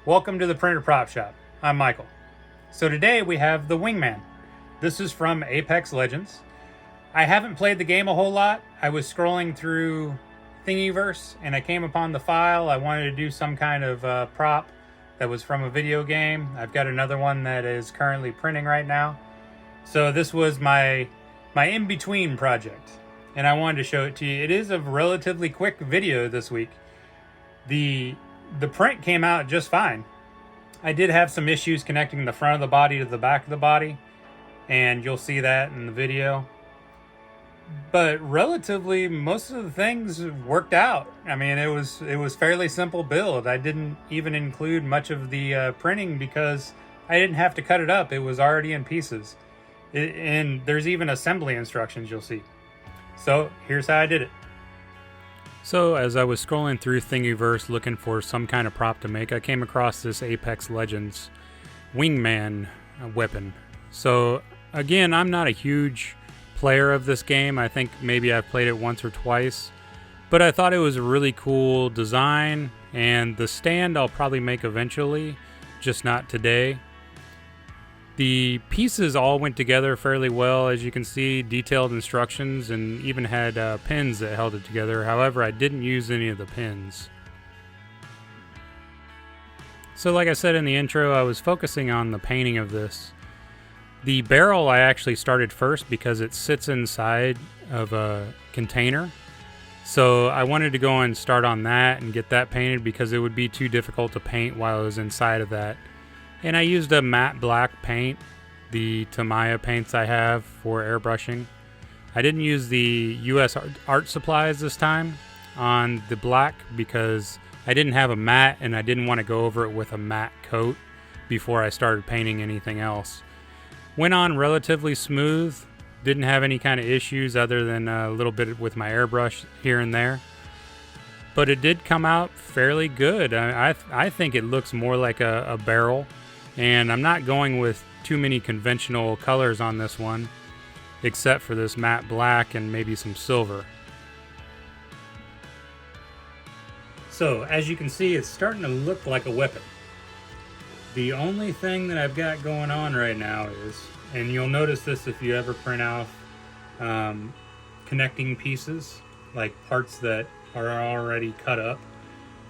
Welcome to the Printer Prop Shop. I'm Michael. So today we have the Wingman. This is from Apex Legends. I haven't played the game a whole lot. I was scrolling through Thingiverse and I came upon the file. I wanted to do some kind of prop that was from a video game. I've got another one that is currently printing right now. So this was my in-between project and I wanted to show it to you. It is a relatively quick video this week. The print came out just fine. I did have some issues connecting the front of the body to the back of the body, and you'll see that in the video. But relatively, most of the things worked out. I mean, it was fairly simple build. I didn't even include much of the printing because I didn't have to cut it up. It was already in pieces. And there's even assembly instructions you'll see. So here's how I did it. So as I was scrolling through Thingiverse looking for some kind of prop to make, I came across this Apex Legends Wingman weapon. So again, I'm not a huge player of this game. I think maybe I've played it once or twice, but I thought it was a really cool design, and the stand I'll probably make eventually, just not today. The pieces all went together fairly well, as you can see, detailed instructions, and even had pins that held it together. However, I didn't use any of the pins. So like I said in the intro, I was focusing on the painting of this. The barrel I actually started first because it sits inside of a container. So I wanted to go and start on that and get that painted because it would be too difficult to paint while I was inside of that. And I used a matte black paint, the Tamiya paints I have for airbrushing. I didn't use the US art supplies this time on the black because I didn't have a matte and I didn't want to go over it with a matte coat before I started painting anything else. Went on relatively smooth, didn't have any kind of issues other than a little bit with my airbrush here and there. But it did come out fairly good. I think it looks more like a barrel. And I'm not going with too many conventional colors on this one, except for this matte black and maybe some silver. So, as you can see, it's starting to look like a weapon. The only thing that I've got going on right now is, and you'll notice this if you ever print out connecting pieces, like parts that are already cut up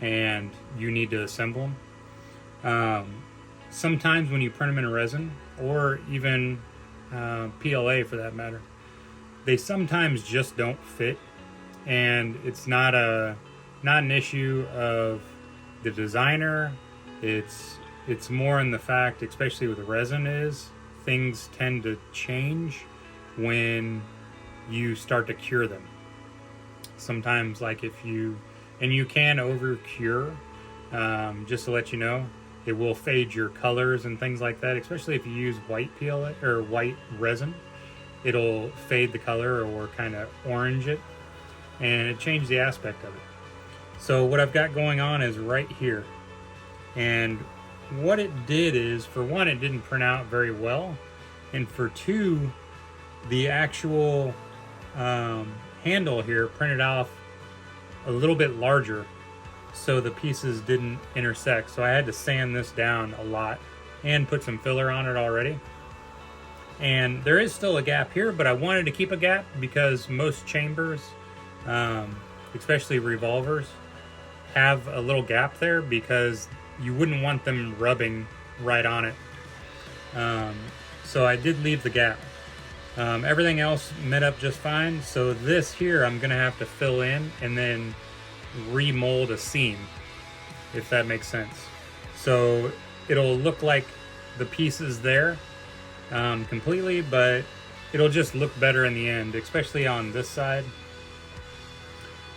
and you need to assemble them. Sometimes when you print them in resin, or even PLA for that matter, they sometimes just don't fit, and it's not an issue of the designer. It's more in the fact, especially with resin, is things tend to change when you start to cure them. Sometimes, like if you can over cure, just to let you know, it will fade your colors and things like that, especially if you use white PLA or white resin. It'll fade the color or kind of orange it, and it changes the aspect of it. So what I've got going on is right here. And what it did is, for one, it didn't print out very well. And for two, the actual handle here printed off a little bit larger, so the pieces didn't intersect. So I had to sand this down a lot and put some filler on it already. And there is still a gap here, but I wanted to keep a gap because most chambers, especially revolvers, have a little gap there because you wouldn't want them rubbing right on it. So I did leave the gap. Everything else met up just fine. So this here I'm gonna have to fill in and then remold a seam, if that makes sense. So it'll look like the pieces there completely, but it'll just look better in the end, especially on this side.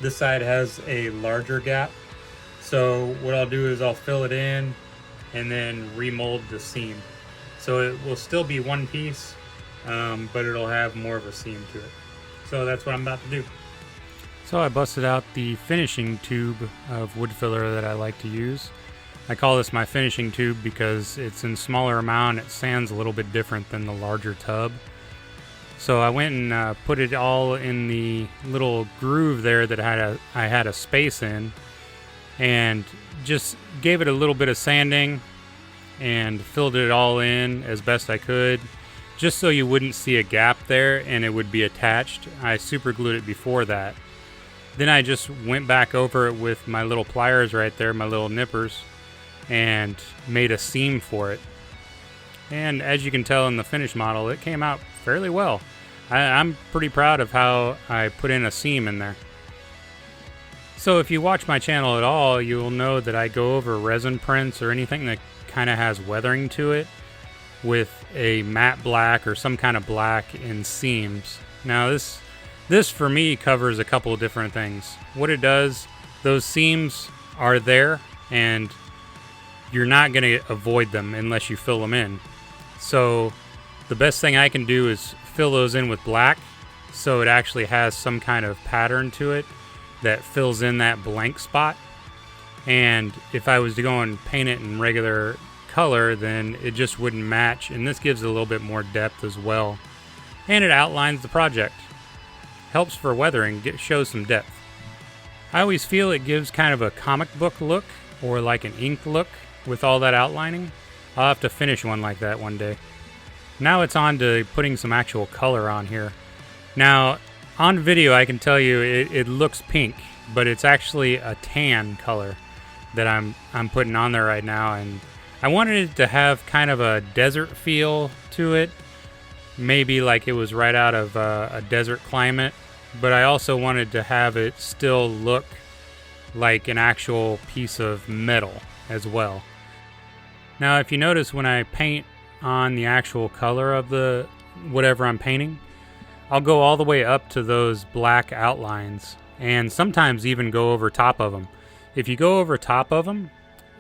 This side has a larger gap, so what I'll do is I'll fill it in and then remold the seam. So it will still be one piece, but it'll have more of a seam to it. So that's what I'm about to do. So I busted out the finishing tube of wood filler that I like to use. I call this my finishing tube because it's in smaller amount. It sands a little bit different than the larger tub. So I went and put it all in the little groove there that I had a space in. and just gave it a little bit of sanding and filled it all in as best I could, just so you wouldn't see a gap there and it would be attached. I super glued it before that. Then I just went back over it with my little pliers right there, my little nippers, and made a seam for it. And as you can tell in the finished model, it came out fairly well. I'm pretty proud of how I put in a seam in there. So if you watch my channel at all, you'll know that I go over resin prints or anything that kind of has weathering to it with a matte black or some kind of black in seams. Now this for me covers a couple of different things. What it does, those seams are there and you're not going to avoid them unless you fill them in. So the best thing I can do is fill those in with black so it actually has some kind of pattern to it that fills in that blank spot. And if I was to go and paint it in regular color, then it just wouldn't match, and this gives it a little bit more depth as well. And it outlines the project. Helps for weathering, shows some depth. I always feel it gives kind of a comic book look or like an ink look with all that outlining. I'll have to finish one like that one day. Now it's on to putting some actual color on here. Now on video I can tell you it looks pink, but it's actually a tan color that I'm putting on there right now, and I wanted it to have kind of a desert feel to it, maybe like it was right out of a desert climate, but I also wanted to have it still look like an actual piece of metal as well. Now if you notice, when I paint on the actual color of the whatever I'm painting, I'll go all the way up to those black outlines and sometimes even go over top of them. If you go over top of them,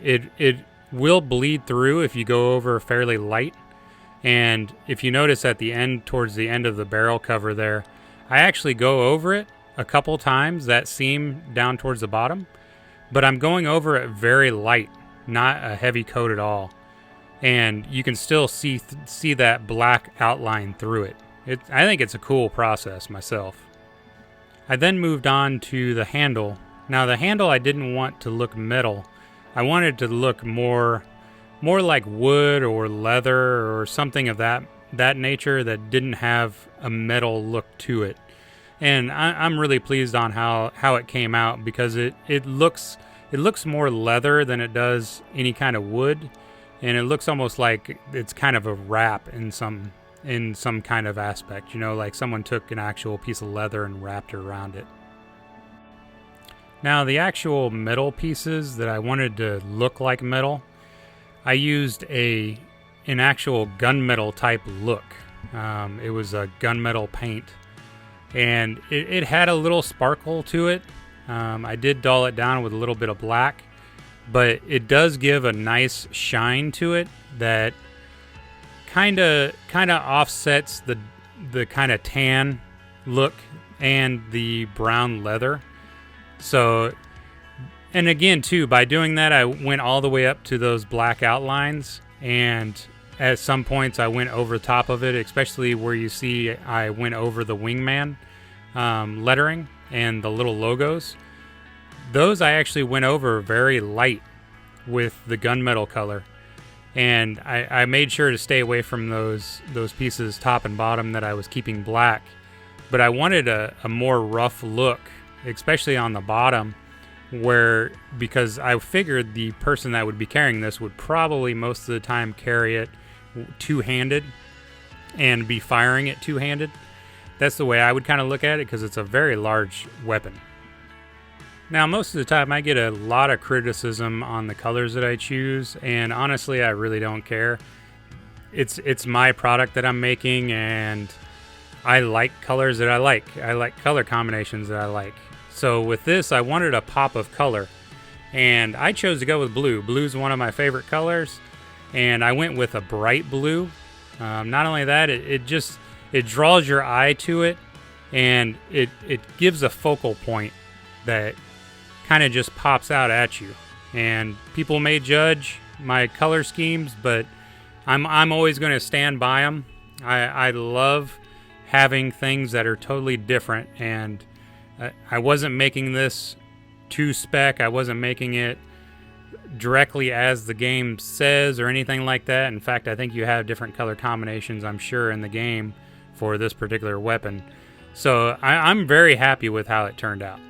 it will bleed through if you go over fairly light. And if you notice at the end, towards the end of the barrel cover there, I actually go over it a couple times, that seam down towards the bottom, but I'm going over it very light, not a heavy coat at all. And you can still see that black outline through it. I think it's a cool process myself. I then moved on to the handle. Now the handle I didn't want to look metal. I wanted to look more like wood or leather or something of that nature that didn't have a metal look to it. And I'm really pleased on how it came out, because it looks more leather than it does any kind of wood, and it looks almost like it's kind of a wrap in some kind of aspect, you know, like someone took an actual piece of leather and wrapped it around it. Now the actual metal pieces that I wanted to look like metal, I used an actual gunmetal type look. It was a gunmetal paint, and it had a little sparkle to it. I did dull it down with a little bit of black, but it does give a nice shine to it that kind of offsets the kind of tan look and the brown leather. So, and again too, by doing that, I went all the way up to those black outlines, and at some points I went over the top of it, especially where you see I went over the Wingman lettering and the little logos. Those I actually went over very light with the gunmetal color, and I made sure to stay away from those pieces top and bottom that I was keeping black. But I wanted a more rough look, especially on the bottom, because I figured the person that would be carrying this would probably most of the time carry it two-handed and be firing it two-handed. That's the way I would kind of look at it, because it's a very large weapon. Now, most of the time I get a lot of criticism on the colors that I choose, and honestly I really don't care. It's my product that I'm making, and I like colors that I like. I like color combinations that I like. So with this, I wanted a pop of color, and I chose to go with blue. Blue's one of my favorite colors, and I went with a bright blue. Not only that, it draws your eye to it, and it gives a focal point that kind of just pops out at you. And people may judge my color schemes, but I'm always going to stand by them. I love having things that are totally different, and I wasn't making this to spec. I wasn't making it directly as the game says or anything like that. In fact, I think you have different color combinations, I'm sure, in the game for this particular weapon. So I'm very happy with how it turned out.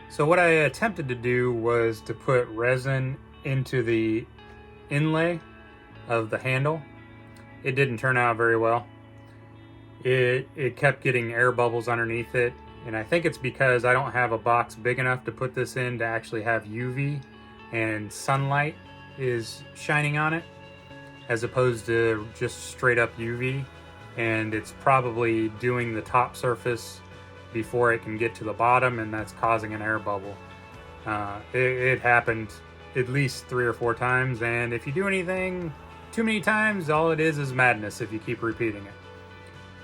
So what I attempted to do was to put resin into the inlay of the handle. It didn't turn out very well. It kept getting air bubbles underneath it, and I think it's because I don't have a box big enough to put this in to actually have UV and sunlight is shining on it, as opposed to just straight up UV, and it's probably doing the top surface before it can get to the bottom, and that's causing an air bubble. It happened at least 3 or 4 times, and if you do anything too many times, all it is madness if you keep repeating it.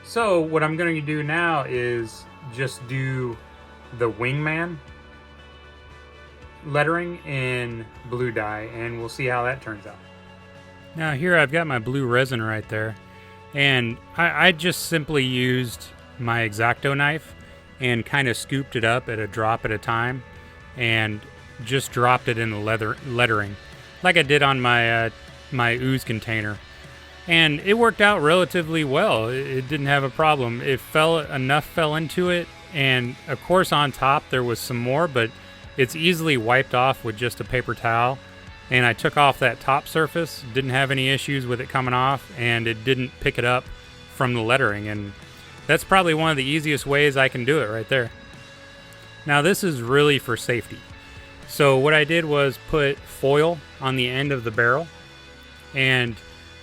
So what I'm going to do now is just do the Wingman lettering in blue dye, and we'll see how that turns out. Now here I've got my blue resin right there, and I just simply used my X-Acto knife and kind of scooped it up at a drop at a time and just dropped it in the lettering like I did on my my ooze container. And it worked out relatively well. It didn't have a problem. Enough fell into it, and of course on top there was some more, but it's easily wiped off with just a paper towel. And I took off that top surface, didn't have any issues with it coming off, and it didn't pick it up from the lettering. And that's probably one of the easiest ways I can do it right there. Now this is really for safety. So what I did was put foil on the end of the barrel and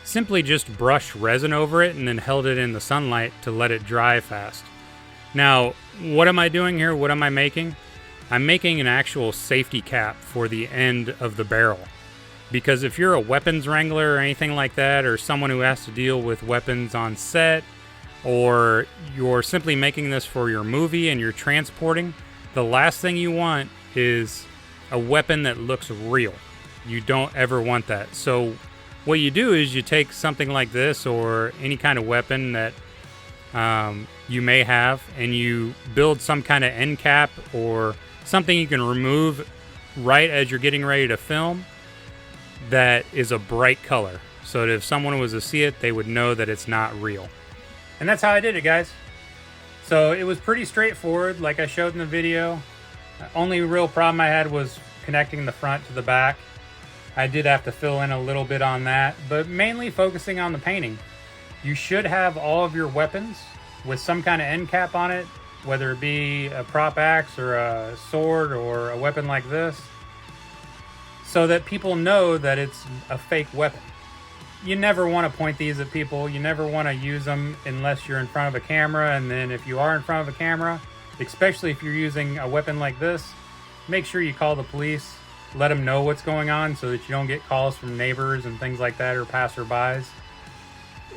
simply just brushed resin over it and then held it in the sunlight to let it dry fast. Now, what am I doing here? What am I making? I'm making an actual safety cap for the end of the barrel. Because if you're a weapons wrangler or anything like that, or someone who has to deal with weapons on set, or you're simply making this for your movie and you're transporting, the last thing you want is a weapon that looks real. You don't ever want that. So what you do is you take something like this or any kind of weapon that you may have, and you build some kind of end cap or something you can remove right as you're getting ready to film that is a bright color, so that if someone was to see it, they would know that it's not real. And that's how I did it, guys. So it was pretty straightforward, like I showed in the video. The only real problem I had was connecting the front to the back. I did have to fill in a little bit on that, but mainly focusing on the painting. You should have all of your weapons with some kind of end cap on it, whether it be a prop axe or a sword or a weapon like this, so that people know that it's a fake weapon. You never want to point these at people. You never want to use them unless you're in front of a camera, and then if you are in front of a camera, especially if you're using a weapon like this, make sure you call the police. Let them know what's going on so that you don't get calls from neighbors and things like that, or passerbys.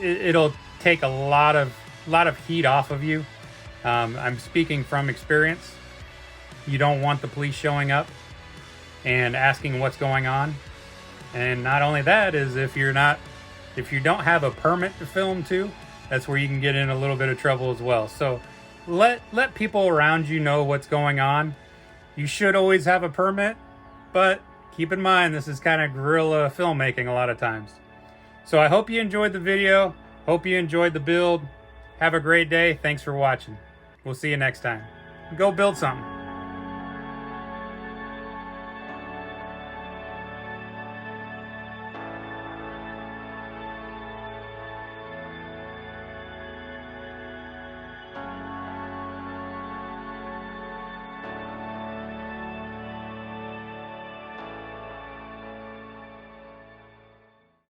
It'll take a lot of heat off of you. I'm speaking from experience. You don't want the police showing up and asking what's going on. And not only that, is if you don't have a permit to film too, that's where you can get in a little bit of trouble as well. So let people around you know what's going on. You should always have a permit, but keep in mind this is kind of guerrilla filmmaking a lot of times. So I hope you enjoyed the video. Hope you enjoyed the build. Have a great day. Thanks for watching. We'll see you next time. Go build something.